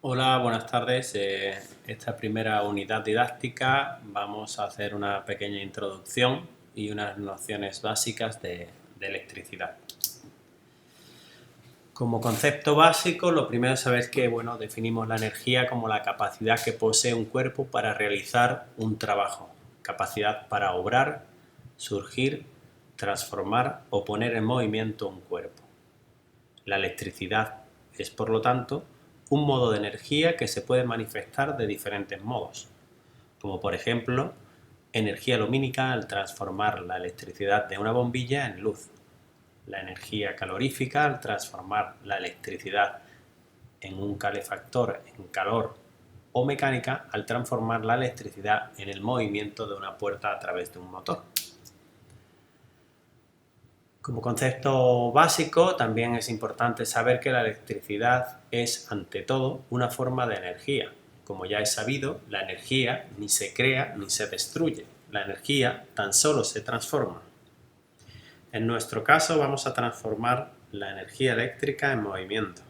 Hola, buenas tardes. Esta primera unidad didáctica vamos a hacer una pequeña introducción y unas nociones básicas de electricidad. Como concepto básico, lo primero es saber que definimos la energía como la capacidad que posee un cuerpo para realizar un trabajo, capacidad para obrar, surgir, transformar o poner en movimiento un cuerpo. La electricidad es, por lo tanto, un modo de energía que se puede manifestar de diferentes modos, como por ejemplo, energía lumínica al transformar la electricidad de una bombilla en luz, la energía calorífica al transformar la electricidad en un calefactor en calor o mecánica al transformar la electricidad en el movimiento de una puerta a través de un motor. Como concepto básico, también es importante saber que la electricidad es, ante todo, una forma de energía. Como ya es sabido, la energía ni se crea ni se destruye. La energía tan solo se transforma. En nuestro caso, vamos a transformar la energía eléctrica en movimiento,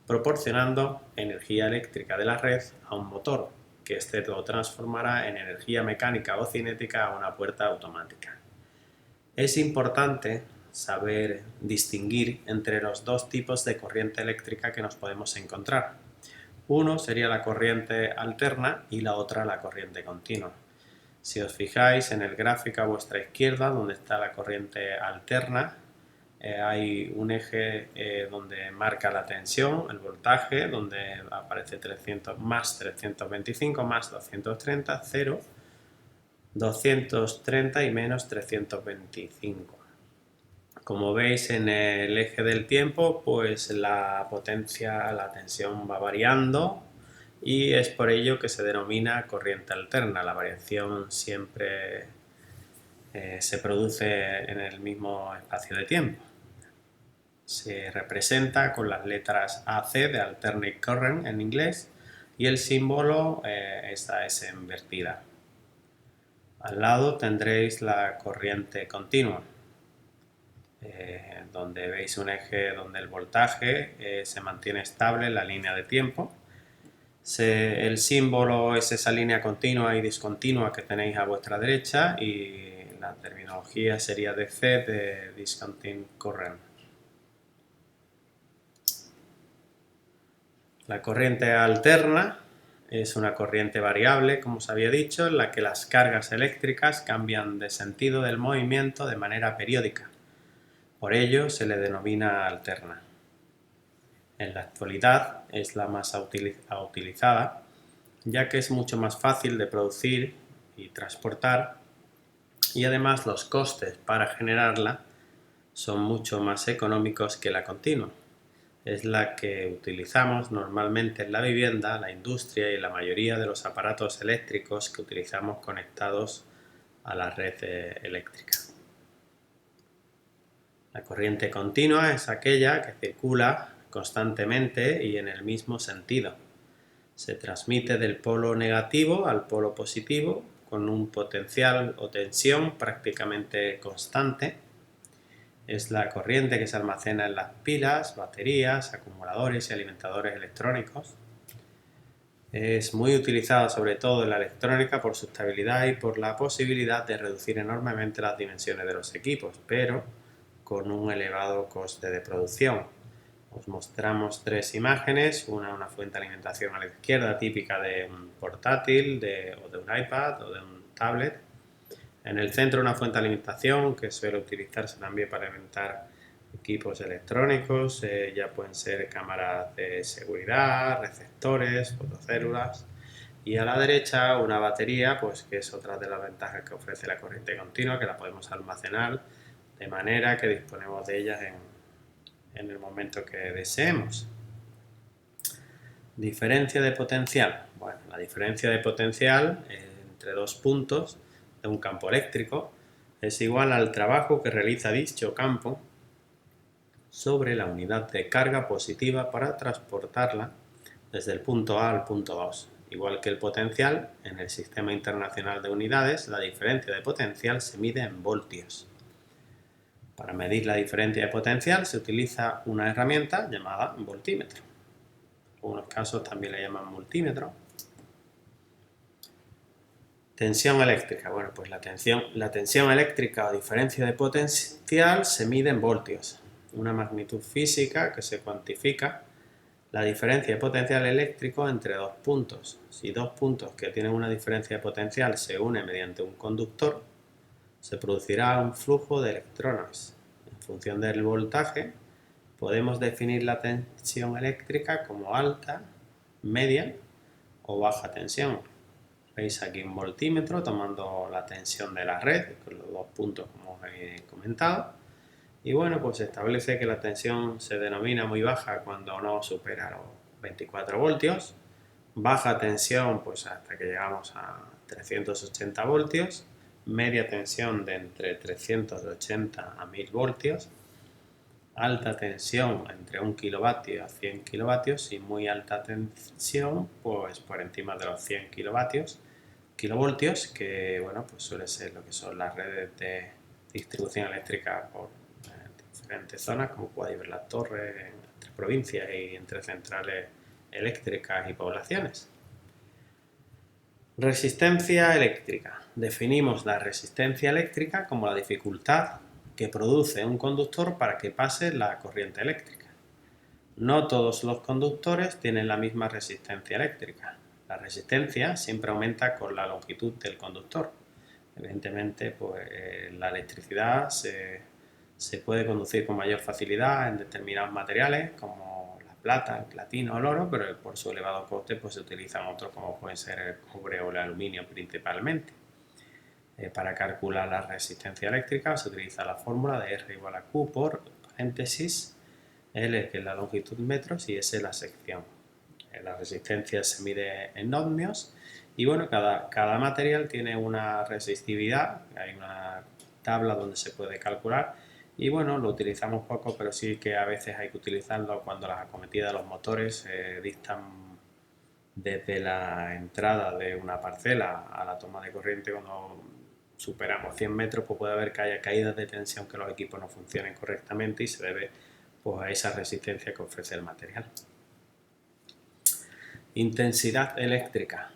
proporcionando energía eléctrica de la red a un motor, que éste lo transformará en energía mecánica o cinética a una puerta automática. Es importante saber distinguir entre los dos tipos de corriente eléctrica que nos podemos encontrar. Uno sería la corriente alterna y la otra la corriente continua. Si os fijáis en el gráfico a vuestra izquierda, donde está la corriente alterna, hay un eje donde marca la tensión, el voltaje, donde aparece 300 más 325 más 230, 0, 230 y menos 325. Como veis en el eje del tiempo, pues la potencia, la tensión va variando y es por ello que se denomina corriente alterna. La variación siempre se produce en el mismo espacio de tiempo. Se representa con las letras AC de Alternate Current en inglés y el símbolo es AS invertida. Al lado tendréis la corriente continua, donde veis un eje donde el voltaje se mantiene estable en la línea de tiempo. El símbolo es esa línea continua y discontinua que tenéis a vuestra derecha y la terminología sería DC de Discontinuous Current. La corriente alterna es una corriente variable, como os había dicho, en la que las cargas eléctricas cambian de sentido del movimiento de manera periódica. Por ello se le denomina alterna. En la actualidad es la más utilizada, ya que es mucho más fácil de producir y transportar y además los costes para generarla son mucho más económicos que la continua. Es la que utilizamos normalmente en la vivienda, la industria y la mayoría de los aparatos eléctricos que utilizamos conectados a la red eléctrica. La corriente continua es aquella que circula constantemente y en el mismo sentido. Se transmite del polo negativo al polo positivo con un potencial o tensión prácticamente constante. Es la corriente que se almacena en las pilas, baterías, acumuladores y alimentadores electrónicos. Es muy utilizada sobre todo en la electrónica por su estabilidad y por la posibilidad de reducir enormemente las dimensiones de los equipos, pero con un elevado coste de producción. Os mostramos tres imágenes, una fuente de alimentación a la izquierda típica de un portátil o de un iPad o de un tablet. En el centro una fuente de alimentación que suele utilizarse también para alimentar equipos electrónicos, ya pueden ser cámaras de seguridad, receptores, fotocélulas. Y a la derecha una batería, pues que es otra de las ventajas que ofrece la corriente continua, que la podemos almacenar de manera que disponemos de ellas en el momento que deseemos. Diferencia de potencial. Bueno, la diferencia de potencial entre dos puntos de un campo eléctrico es igual al trabajo que realiza dicho campo sobre la unidad de carga positiva para transportarla desde el punto A al punto 2. Igual que el potencial, en el Sistema Internacional de Unidades, la diferencia de potencial se mide en voltios. Para medir la diferencia de potencial se utiliza una herramienta llamada voltímetro. algunos casos también le llaman multímetro. Tensión eléctrica. Bueno, pues la tensión eléctrica o diferencia de potencial se mide en voltios, una magnitud física que se cuantifica la diferencia de potencial eléctrico entre dos puntos. Si dos puntos que tienen una diferencia de potencial se unen mediante un conductor, se producirá un flujo de electrones. En función del voltaje, podemos definir la tensión eléctrica como alta, media o baja tensión. Veis aquí un voltímetro tomando la tensión de la red, con los dos puntos como os he comentado. Y bueno, pues se establece que la tensión se denomina muy baja cuando no supera los 24 voltios. Baja tensión pues hasta que llegamos a 380 voltios. Media tensión de entre 380 a 1000 voltios. Alta tensión entre 1 kilovatio a 100 kilovatios y muy alta tensión pues por encima de los 100 kilovoltios, que bueno, pues suele ser lo que son las redes de distribución eléctrica por diferentes zonas, como podéis ver las torres entre provincias y entre centrales eléctricas y poblaciones. Resistencia eléctrica. Definimos la resistencia eléctrica como la dificultad que produce un conductor para que pase la corriente eléctrica. No todos los conductores tienen la misma resistencia eléctrica. La resistencia siempre aumenta con la longitud del conductor. Evidentemente, pues, la electricidad se puede conducir con mayor facilidad en determinados materiales como la plata, el platino o el oro, pero por su elevado coste pues, se utilizan otros como pueden ser el cobre o el aluminio principalmente. Para calcular la resistencia eléctrica se utiliza la fórmula de R igual a Q por paréntesis L, que es la longitud en metros, y S la sección. La resistencia se mide en ohmios y bueno, cada material tiene una resistividad, hay una tabla donde se puede calcular y bueno, lo utilizamos poco, pero sí que a veces hay que utilizarlo cuando las acometidas de los motores distan desde la entrada de una parcela a la toma de corriente. Cuando superamos 100 metros pues puede haber que haya caídas de tensión, que los equipos no funcionen correctamente y se debe pues, a esa resistencia que ofrece el material. Intensidad eléctrica.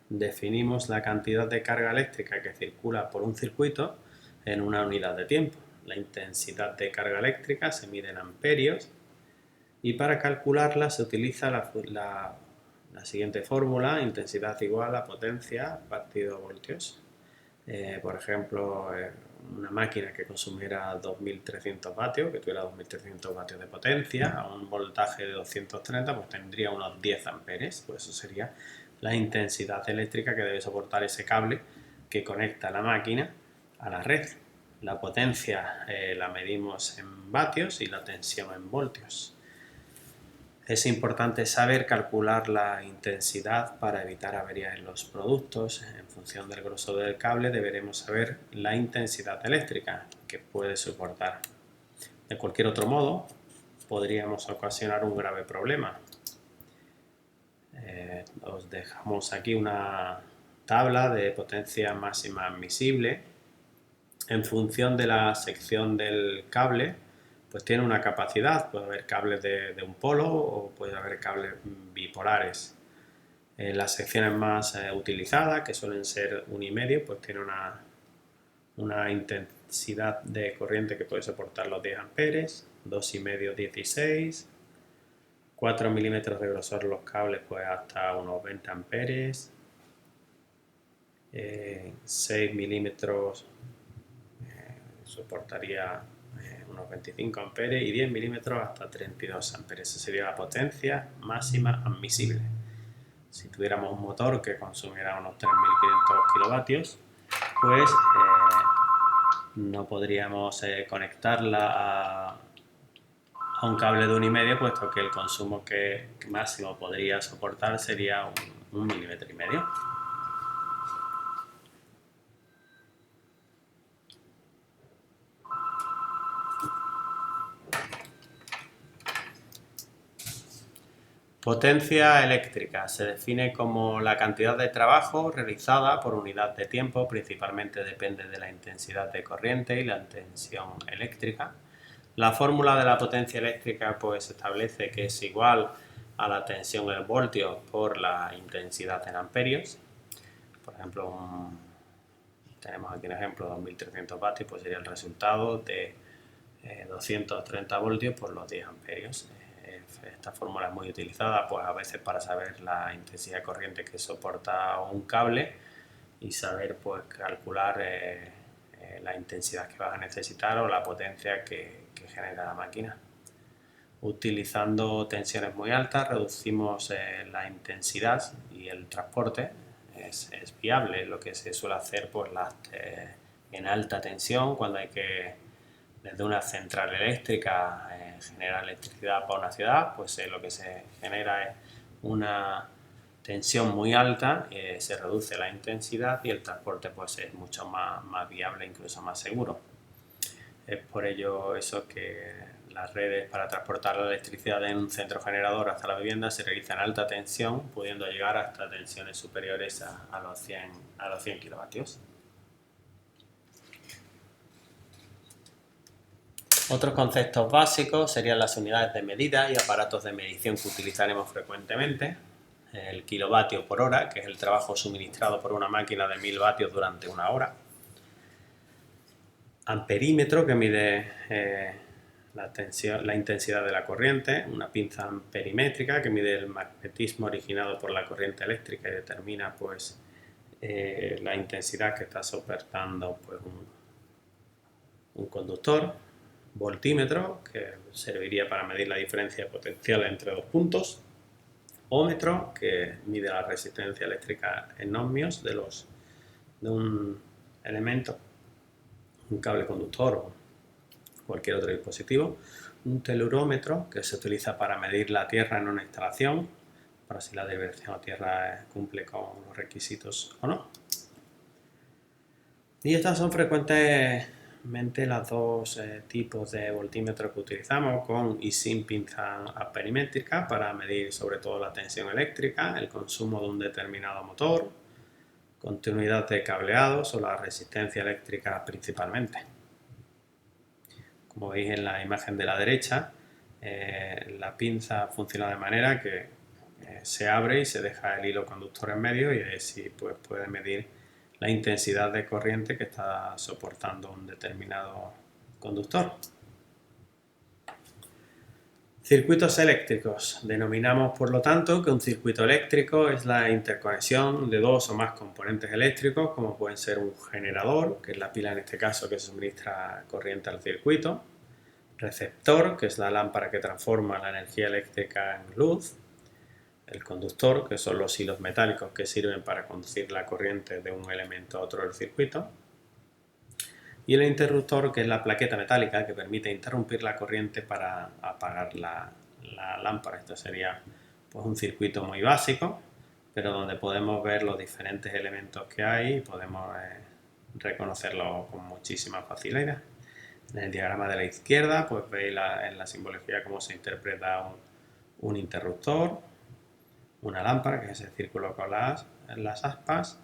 Definimos la cantidad de carga eléctrica que circula por un circuito en una unidad de tiempo. La intensidad de carga eléctrica se mide en amperios y para calcularla se utiliza la siguiente fórmula: intensidad igual a potencia partido voltios. Por ejemplo, una máquina que consumiera 2300 vatios, que tuviera 2300 vatios de potencia, a un voltaje de 230, pues tendría unos 10 amperes. Pues eso sería la intensidad eléctrica que debe soportar ese cable que conecta la máquina a la red. La potencia la medimos en vatios y la tensión en voltios. Es importante saber calcular la intensidad para evitar averías en los productos. En función del grosor del cable deberemos saber la intensidad eléctrica que puede soportar. De cualquier otro modo, podríamos ocasionar un grave problema. Os dejamos aquí una tabla de potencia máxima admisible. En función de la sección del cable, pues tiene una capacidad. Puede haber cables de un polo o puede haber cables bipolares. Las secciones más utilizadas, que suelen ser 1,5, pues tiene una intensidad de corriente que puede soportar los 10 amperes, 2,5 16, 4 milímetros de grosor los cables pues hasta unos 20 amperes, 6 milímetros soportaría unos 25 amperes y 10 milímetros hasta 32 amperes. Esa sería la potencia máxima admisible. Si tuviéramos un motor que consumiera unos 3500 kilovatios, pues no podríamos conectarla a un cable de 1,5, puesto que el consumo que máximo podría soportar sería 1,5 milímetros. Potencia eléctrica se define como la cantidad de trabajo realizada por unidad de tiempo. Principalmente depende de la intensidad de corriente y la tensión eléctrica. La fórmula de la potencia eléctrica pues establece que es igual a la tensión en voltios por la intensidad en amperios. Por ejemplo, tenemos aquí un ejemplo, 2300 vatios, pues sería el resultado de 230 voltios por los 10 amperios. Esta fórmula es muy utilizada pues a veces para saber la intensidad de corriente que soporta un cable y saber pues calcular la intensidad que vas a necesitar o la potencia que genera la máquina. Utilizando tensiones muy altas reducimos la intensidad y el transporte es viable. Lo que se suele hacer pues, en alta tensión, cuando hay que desde una central eléctrica generar electricidad para una ciudad, pues lo que se genera es una tensión muy alta, se reduce la intensidad y el transporte pues es mucho más viable, incluso más seguro. Es por ello eso que las redes para transportar la electricidad de un centro generador hasta la vivienda se realizan en alta tensión, pudiendo llegar hasta tensiones superiores a los 100 kilovatios. Otros conceptos básicos serían las unidades de medida y aparatos de medición que utilizaremos frecuentemente. El kilovatio por hora, que es el trabajo suministrado por una máquina de 1000 vatios durante una hora. Amperímetro, que mide la intensidad de la corriente. Una pinza amperimétrica, que mide el magnetismo originado por la corriente eléctrica y determina pues, la intensidad que está soportando pues, un conductor. Voltímetro, que serviría para medir la diferencia potencial entre dos puntos. Ómetro, que mide la resistencia eléctrica en ohmios de un elemento, un cable conductor o cualquier otro dispositivo. Un telurómetro, que se utiliza para medir la tierra en una instalación, para si la diversidad de tierra cumple con los requisitos o no. Y estas son frecuentemente los dos tipos de voltímetro que utilizamos, con y sin pinza amperimétrica, para medir sobre todo la tensión eléctrica, el consumo de un determinado motor, continuidad de cableados o la resistencia eléctrica principalmente. Como veis en la imagen de la derecha, la pinza funciona de manera que se abre y se deja el hilo conductor en medio y así pues, puede medir la intensidad de corriente que está soportando un determinado conductor. Circuitos eléctricos. Denominamos, por lo tanto, que un circuito eléctrico es la interconexión de dos o más componentes eléctricos, como pueden ser un generador, que es la pila en este caso que suministra corriente al circuito, receptor, que es la lámpara que transforma la energía eléctrica en luz, el conductor, que son los hilos metálicos que sirven para conducir la corriente de un elemento a otro del circuito, y el interruptor, que es la plaqueta metálica que permite interrumpir la corriente para apagar la lámpara. Esto sería pues, un circuito muy básico, pero donde podemos ver los diferentes elementos que hay y podemos reconocerlos con muchísima facilidad. En el diagrama de la izquierda pues veis en la simbología cómo se interpreta un interruptor, una lámpara, que es ese círculo con las aspas,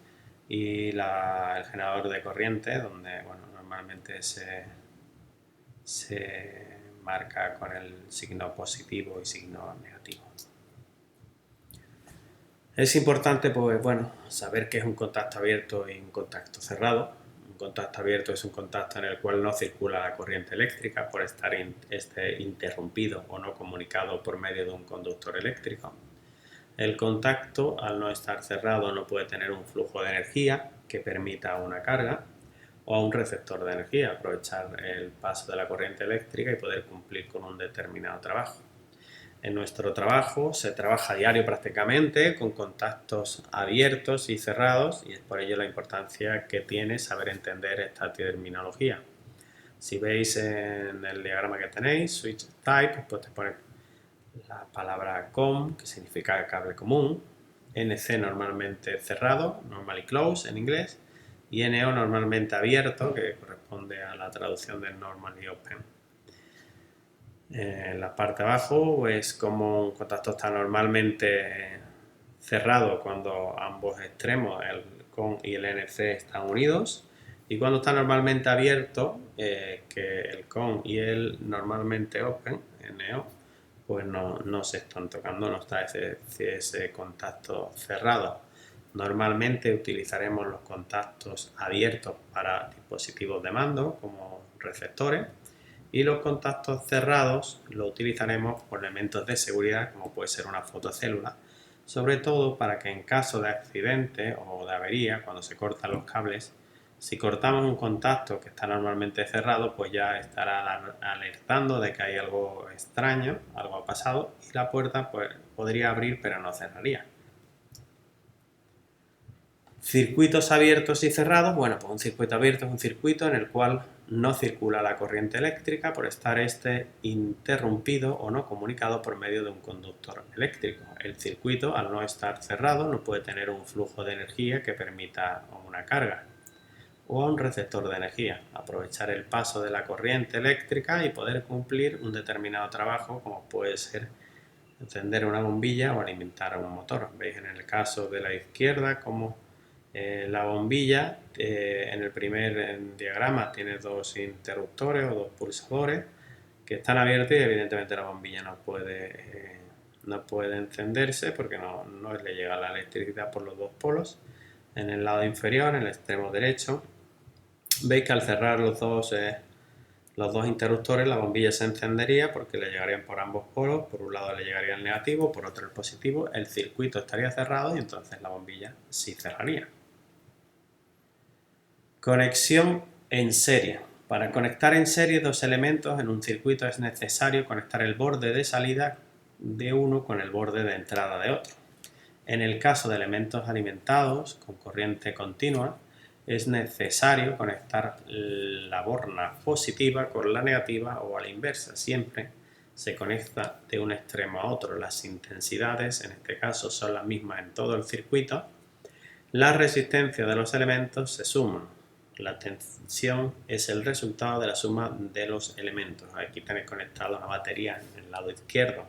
y el generador de corriente, donde bueno, normalmente se marca con el signo positivo y signo negativo. Es importante pues, bueno, saber qué es un contacto abierto y un contacto cerrado. Un contacto abierto es un contacto en el cual no circula la corriente eléctrica por estar interrumpido o no comunicado por medio de un conductor eléctrico. El contacto, al no estar cerrado, no puede tener un flujo de energía que permita una carga o un receptor de energía, aprovechar el paso de la corriente eléctrica y poder cumplir con un determinado trabajo. En nuestro trabajo se trabaja a diario prácticamente con contactos abiertos y cerrados y es por ello la importancia que tiene saber entender esta terminología. Si veis en el diagrama que tenéis, switch type, pues te pone la palabra COM, que significa cable común, NC normalmente cerrado, normally close en inglés, y NO normalmente abierto, que corresponde a la traducción del normally open. En la parte de abajo, pues como un contacto está normalmente cerrado cuando ambos extremos, el COM y el NC, están unidos, y cuando está normalmente abierto, que el COM y el normalmente open, NO, pues no se están tocando, no está ese contacto cerrado. Normalmente utilizaremos los contactos abiertos para dispositivos de mando como receptores y los contactos cerrados los utilizaremos por elementos de seguridad como puede ser una fotocélula, sobre todo para que en caso de accidente o de avería, cuando se cortan los cables, si cortamos un contacto que está normalmente cerrado, pues ya estará alertando de que hay algo extraño, algo ha pasado y la puerta pues podría abrir pero no cerraría. Circuitos abiertos y cerrados. Bueno, pues un circuito abierto es un circuito en el cual no circula la corriente eléctrica por estar este interrumpido o no comunicado por medio de un conductor eléctrico. El circuito, al no estar cerrado, no puede tener un flujo de energía que permita una carga o a un receptor de energía, aprovechar el paso de la corriente eléctrica y poder cumplir un determinado trabajo como puede ser encender una bombilla o alimentar un motor. Veis en el caso de la izquierda como la bombilla en el primer diagrama tiene dos interruptores o dos pulsadores que están abiertos y evidentemente la bombilla no puede encenderse porque no le llega la electricidad por los dos polos. En el lado inferior, en el extremo derecho, veis que al cerrar los dos interruptores la bombilla se encendería porque le llegarían por ambos polos, por un lado le llegaría el negativo, por otro el positivo, el circuito estaría cerrado y entonces la bombilla sí cerraría. Conexión en serie. Para conectar en serie dos elementos en un circuito es necesario conectar el borde de salida de uno con el borde de entrada de otro. En el caso de elementos alimentados con corriente continua, es necesario conectar la borna positiva con la negativa o a la inversa. Siempre se conecta de un extremo a otro. Las intensidades, en este caso, son las mismas en todo el circuito. Las resistencias de los elementos se suman. La tensión es el resultado de la suma de los elementos. Aquí tenéis conectado una batería en el lado izquierdo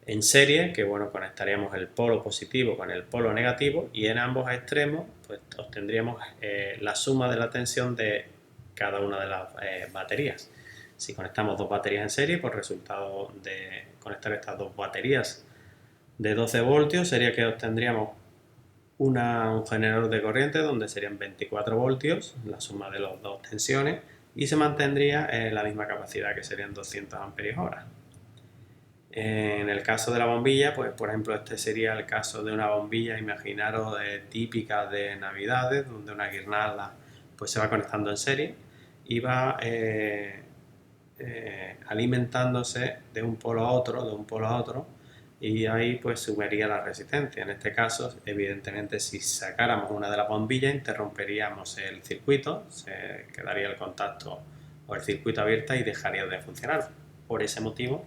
en serie, que bueno, conectaríamos el polo positivo con el polo negativo y en ambos extremos pues obtendríamos la suma de la tensión de cada una de las baterías. Si conectamos dos baterías en serie, pues resultado de conectar estas dos baterías de 12 voltios sería que obtendríamos un generador de corriente donde serían 24 voltios, la suma de las dos tensiones, y se mantendría la misma capacidad que serían 200 amperios hora. En el caso de la bombilla, pues por ejemplo este sería el caso de una bombilla, imaginaros típica de Navidades, donde una guirnalda pues se va conectando en serie y va alimentándose de un polo a otro, y ahí pues subiría la resistencia. En este caso, evidentemente, si sacáramos una de las bombillas, interromperíamos el circuito, se quedaría el contacto o el circuito abierto y dejaría de funcionar. Por ese motivo,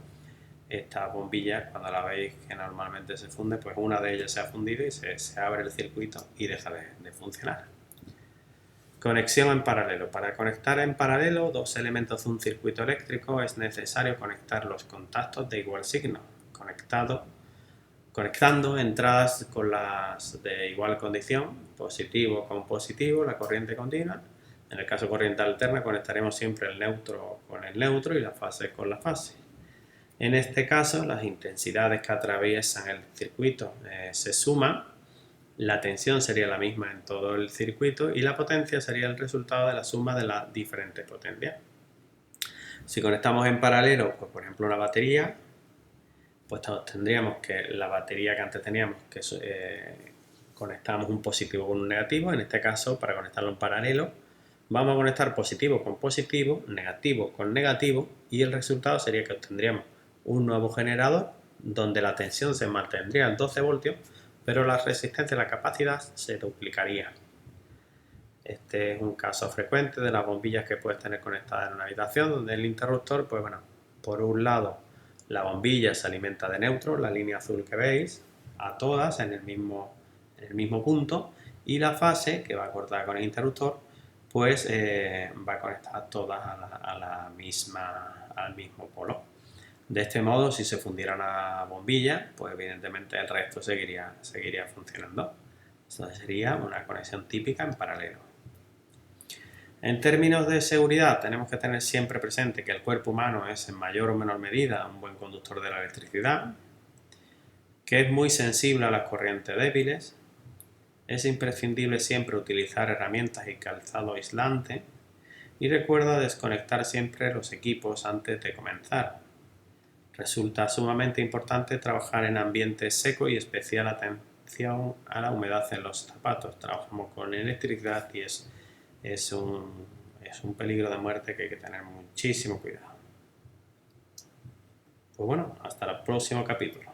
estas bombillas, cuando la veis que normalmente se funde, pues una de ellas se ha fundido y se abre el circuito y deja de funcionar. Conexión en paralelo. Para conectar en paralelo dos elementos de un circuito eléctrico es necesario conectar los contactos de igual signo, conectando entradas con las de igual condición, positivo con positivo, la corriente continua. En el caso de corriente alterna conectaremos siempre el neutro con el neutro y la fase con la fase. En este caso, las intensidades que atraviesan el circuito se suman, la tensión sería la misma en todo el circuito y la potencia sería el resultado de la suma de las diferentes potencias. Si conectamos en paralelo, pues por ejemplo una batería, pues tendríamos que la batería que antes teníamos, que conectamos un positivo con un negativo. En este caso, para conectarlo en paralelo, vamos a conectar positivo con positivo, negativo con negativo, y el resultado sería que obtendríamos un nuevo generador donde la tensión se mantendría en 12 voltios, pero la resistencia y la capacidad se duplicaría. Este es un caso frecuente de las bombillas que puedes tener conectadas en una habitación, donde el interruptor, pues bueno, por un lado la bombilla se alimenta de neutro, la línea azul que veis, a todas en el mismo punto, y la fase, que va cortada con el interruptor, pues va a conectar todas al mismo polo. De este modo, si se fundiera una bombilla, pues evidentemente el resto seguiría funcionando. Esto sería una conexión típica en paralelo. En términos de seguridad, tenemos que tener siempre presente que el cuerpo humano es en mayor o menor medida un buen conductor de la electricidad, que es muy sensible a las corrientes débiles, es imprescindible siempre utilizar herramientas y calzado aislante y recuerda desconectar siempre los equipos antes de comenzar. Resulta sumamente importante trabajar en ambiente seco y especial atención a la humedad en los zapatos. Trabajamos con electricidad y es un peligro de muerte que hay que tener muchísimo cuidado. Pues bueno, hasta el próximo capítulo.